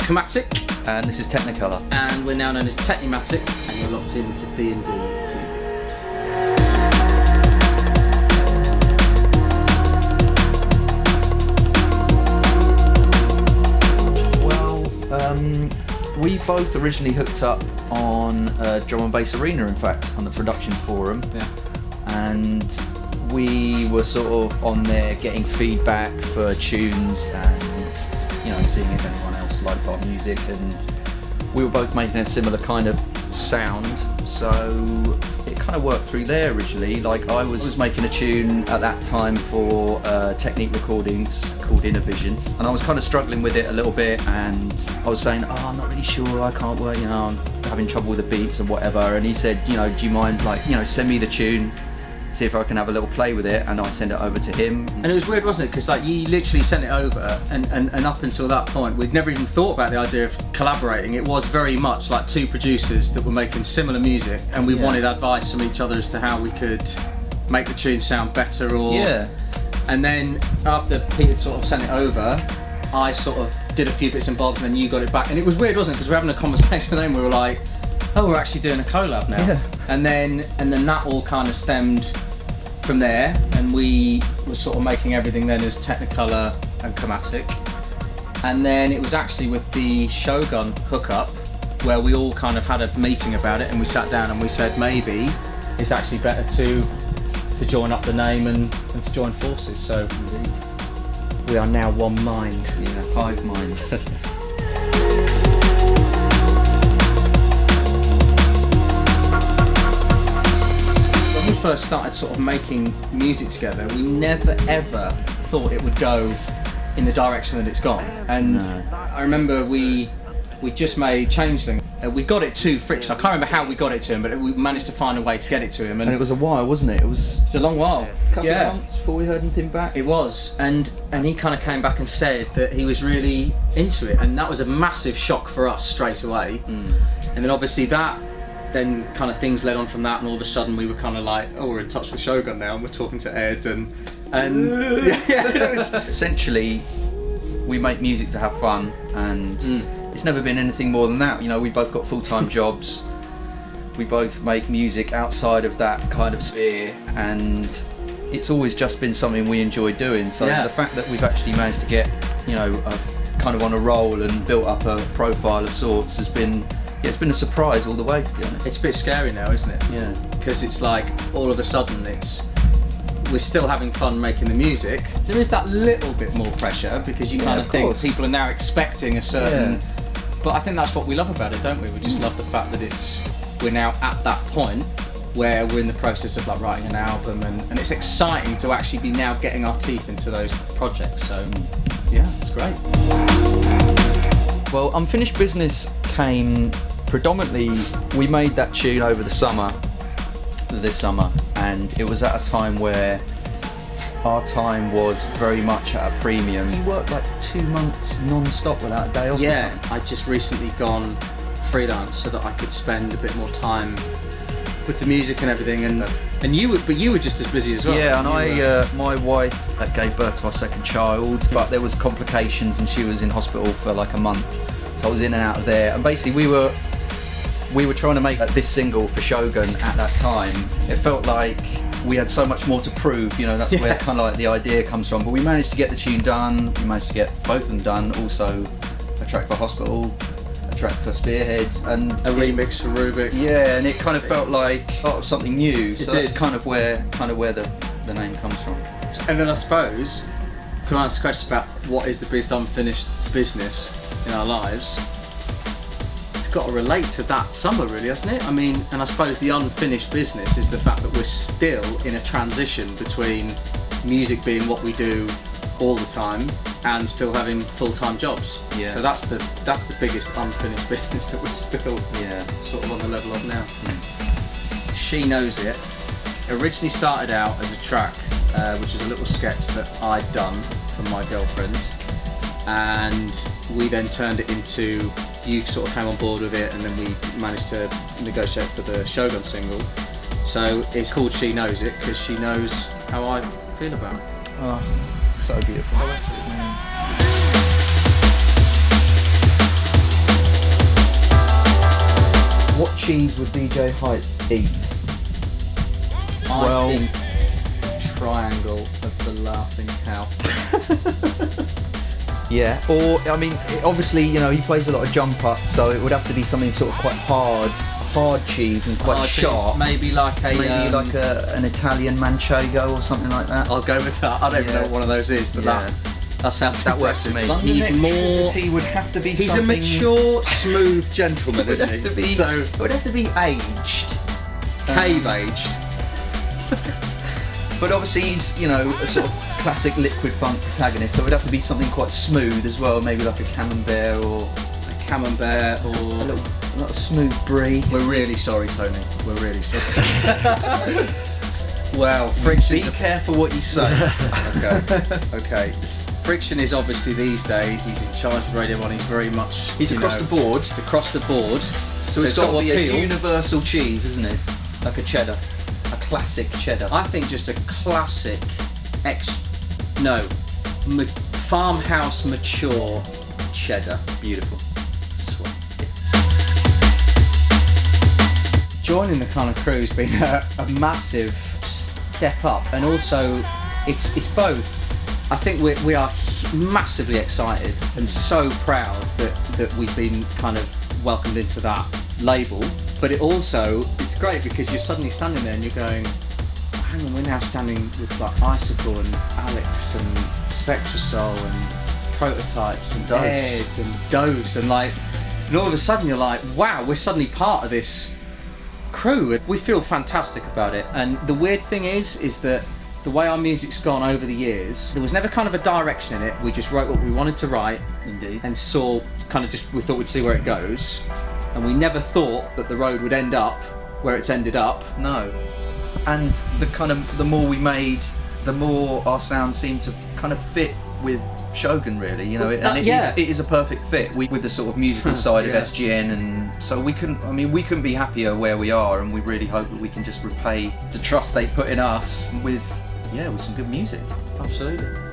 Komatic. And this is Technicolour. And we're now known as Technimatic, and you're locked into D&BTV. We both originally hooked up on Drum&BassArena, in fact, on the production forum. Yeah. And we were sort of on there getting feedback for tunes and, you know, seeing if anyone else liked our music, and we were both making a similar kind of sound, so it kind of worked through there originally. Like, I was making a tune at that time for Technique recordings called Inner Vision, and I was kind of struggling with it a little bit, and I was saying, oh, I'm not really sure, I can't work, you know, I'm having trouble with the beats and whatever, and he said, you know, do you mind, like, you know, send me the tune, see if I can have a little play with it, and I send it over to him. And it was weird, wasn't it? Because like, you literally sent it over, and up until that point, we'd never even thought about the idea of collaborating. It was very much like two producers that were making similar music, and we wanted advice from each other as to how we could make the tune sound better, or... Yeah. And then after Peter sort of sent it over, I sort of did a few bits and bobs, and then you got it back. And it was weird, wasn't it? Because we were having a conversation, and we were like, oh, we're actually doing a collab now. Yeah. And then that all kind of stemmed from there, and we were sort of making everything then as Technicolour and Komatic. And then it was actually with the Shogun hookup where we all kind of had a meeting about it, and we sat down and we said maybe it's actually better to join up the name and to join forces. So indeed, we are now one mind. Yeah, hive mind. When we first started sort of making music together, we never ever thought it would go in the direction that it's gone. And I remember we just made Changeling. We got it to Friction. I can't remember how we got it to him, but we managed to find a way to get it to him. And it was a while, wasn't it? It's a long while. A couple of months before we heard anything back. It was, and he kind of came back and said that he was really into it, and that was a massive shock for us straight away. And then obviously then kind of things led on from that, and all of a sudden we were kind of like, oh, we're in touch with Shogun now, and we're talking to Ed, and it was... Essentially, we make music to have fun, and it's never been anything more than that. You know, we both got full-time jobs, we both make music outside of that kind of sphere, and it's always just been something we enjoy doing. So the fact that we've actually managed to get, you know, kind of on a roll and built up a profile of sorts has been, it's been a surprise all the way, to be honest. It's a bit scary now, isn't it? Yeah. Because it's like, all of a sudden we're still having fun making the music. There is that little bit more pressure, because you kind of think people are now expecting a certain... But I think that's what we love about it, don't we? We just love the fact that we're now at that point where we're in the process of like writing an album, and it's exciting to actually be now getting our teeth into those projects. So yeah, it's great. Well, Unfinished Business came predominantly, we made that tune over the summer, this summer, and it was at a time where our time was very much at a premium. You worked like 2 months non-stop without a day off. Yeah, I'd just recently gone freelance so that I could spend a bit more time with the music and everything, and you were just as busy as well. Yeah, and my wife gave birth to our second child, but there was complications and she was in hospital for like a month, so I was in and out of there, and basically we were trying to make this single for Shogun at that time. It felt like we had so much more to prove, you know, that's where kind of like the idea comes from. But we managed to get the tune done, we managed to get both of them done, also a track for Hospital, a track for Spearheads, and a remix for Rubik. Yeah, and it kind of felt like something new, so that's kind of where the name comes from. And then I suppose, to answer the question about what is the biggest unfinished business in our lives, got to relate to that summer, really, hasn't it? I mean, and I suppose the unfinished business is the fact that we're still in a transition between music being what we do all the time and still having full-time jobs. Yeah. So that's the biggest unfinished business that we're still sort of on the level of now. Yeah. She Knows It originally started out as a track, which is a little sketch that I'd done for my girlfriend, and we then turned it into, you sort of came on board with it, and then we managed to negotiate for the Shogun single. So it's called She Knows It because she knows how I feel about it. Oh, so beautiful. What cheese would DJ Hype eat? I think triangle of the laughing cow. Yeah, or I mean, obviously, you know, he plays a lot of jump up, so it would have to be something sort of quite hard cheese and quite Hard cheese, sharp. maybe like an Italian manchego or something like that. I'll go with that. I don't even know what one of those is, but that sounds that works for impressive. me. He's more. He would have to be. He's something, a mature, smooth gentleman, isn't he? So it would have to be aged, cave aged. But obviously he's, you know, a sort of classic liquid funk protagonist, so it would have to be something quite smooth as well, maybe like a camembert or A camembert or a little smooth brie. We're really sorry, Tony. We're really sorry. Well, friction. Be careful what you say. Okay. Friction is obviously these days. He's in charge of Radio 1. He's very much. He's across the board. It's across the board. So it's got to be a universal cheese, isn't it? Like a cheddar. A classic cheddar. I think just a classic farmhouse mature cheddar. Beautiful. Sweet. Joining the kind of crew has been a massive step up, and also it's both. I think we are massively excited and so proud that we've been kind of welcomed into that label, but it's great because you're suddenly standing there and you're going, hang on, we're now standing with like Icicle and Alex and Spectrasol and Prototypes and Dose. Ed and Dose and all of a sudden you're like, wow, we're suddenly part of this crew. We feel fantastic about it, and the weird thing is that the way our music's gone over the years, there was never kind of a direction in it. We just wrote what we wanted to write. Indeed. And we thought we'd see where it goes. And we never thought that the road would end up where it's ended up. No. And the more we made, the more our sound seemed to kind of fit with Shogun, really, you know, it is a perfect fit with the sort of musical side of SGN, and so we couldn't be happier where we are, and we really hope that we can just repay the trust they put in us with some good music. Absolutely.